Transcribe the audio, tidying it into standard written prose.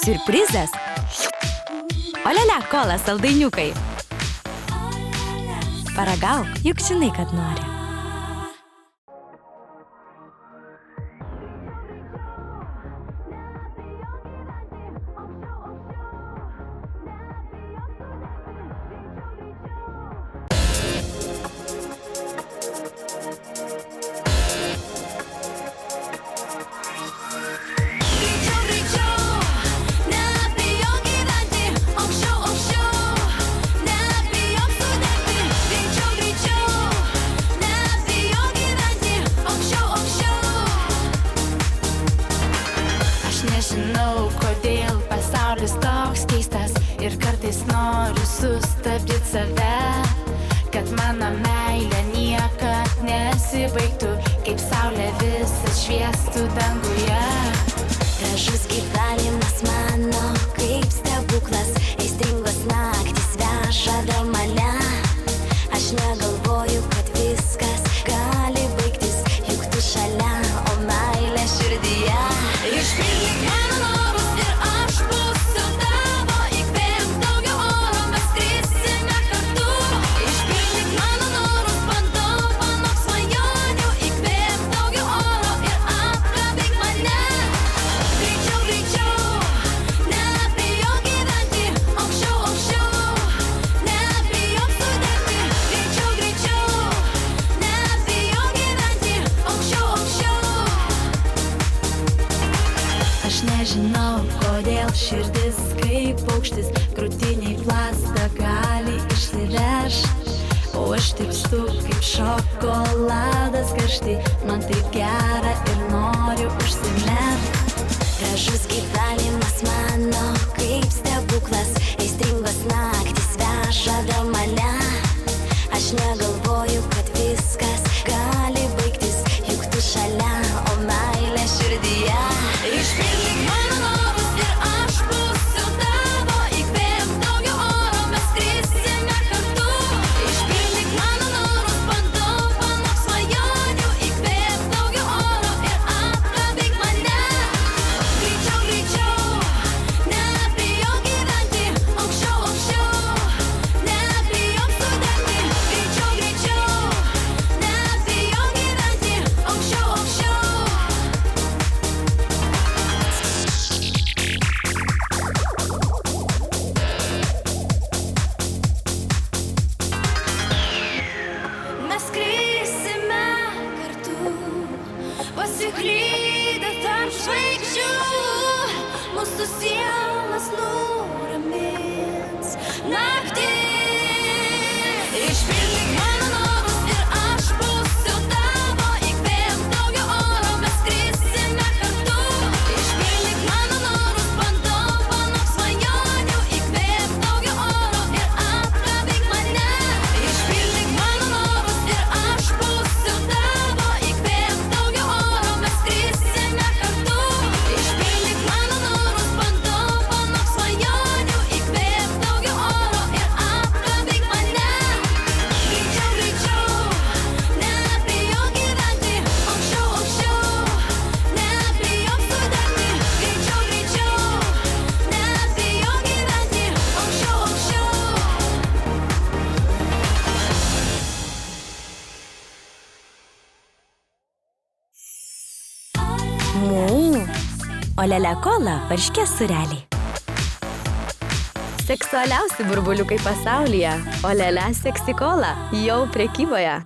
Siurprizas. Olele, kola saldainiukai. Paragauk, juk žinai, kad nori. Nežinau, kodėl pasaulis toks keistas ir kartais noriu sustabdyti save, kad mano meilė niekad nesibaigtų, kaip saulė visas šviestų danguje. Gražus gyvenimas mano, kaip stebuklas, aistringos naktys veža dėl mane. Aš negalvoju, kad viskas gali baigtis, juk tu šalia, o meilė širdyje. Išpildyk mano norus ir aš būsiu tavo, įkvėpk daugiau oro, mes skrisime kartu. Išpildyk mano norus, bandau panok svajonių, įkvėpk daugiau oro ir apkabink mane. Greičiau, greičiau, nebijok gyventi, aukščiau, aukščiau, nebijok sudegti. Greičiau, greičiau, nebijok gyventi, aukščiau, aukščiau. Aš nežinau, kodėl širdis kaip paukštis krūtiniai plazda gali išsiveš, o aš tirpstu kaip šokoladas karšti, man taip gera ir noriu užsimerkt. Gražus gyvenimas mano, kaip stebuklas, aistringos naktys veža dėl mane. Aš negalvoju, kad viskas gali baigtis, juk tu šalia, o meilė širdyje. Išpildyk mano norus ir aš būsiu tavo, įkvėpk daugiau oro, mes skrisime kartu. Išpildyk mano norus, bandau panok svajonių, įkvėpk daugiau oro ir apkabink mane. Greičiau, greičiau, nebijok gyventi, aukščiau, aukščiau, nebijok sudegti. Greičiau, greičiau, nebijok gyventi, aukščiau, aukščiau. Mes skrisime kartu, pasiklydę tarp žvaigždžių, mūsų sielas nuramins naktį. Išpildyk mano norus ir aš būsiu tavo, įkvėpk daugiau oro, mes skrisime kartu. Išpildyk mano norus, bandau panok svajonių, įkvėpk daugiau oro ir apkabink mane. Išpildyk mano norus ir aš būsiu tavo, įkvėpk daugiau oro, mes skrisime kartu. Išpildyk mano norus, bandau panok svajonių, įkvėpk daugiau oro ir apkabink mane. Greičiau, greičiau, nebijok gyventi, aukščiau, aukščiau, nebijok sudegti. Greičiau, greičiau, nebijok gyventi, aukščiau, aukščiau. Mū. Olele, kola, varškės sūreliai. Seksualiausi burbuliukai pasaulyje. Olele, seksi kola, jau prekyboje.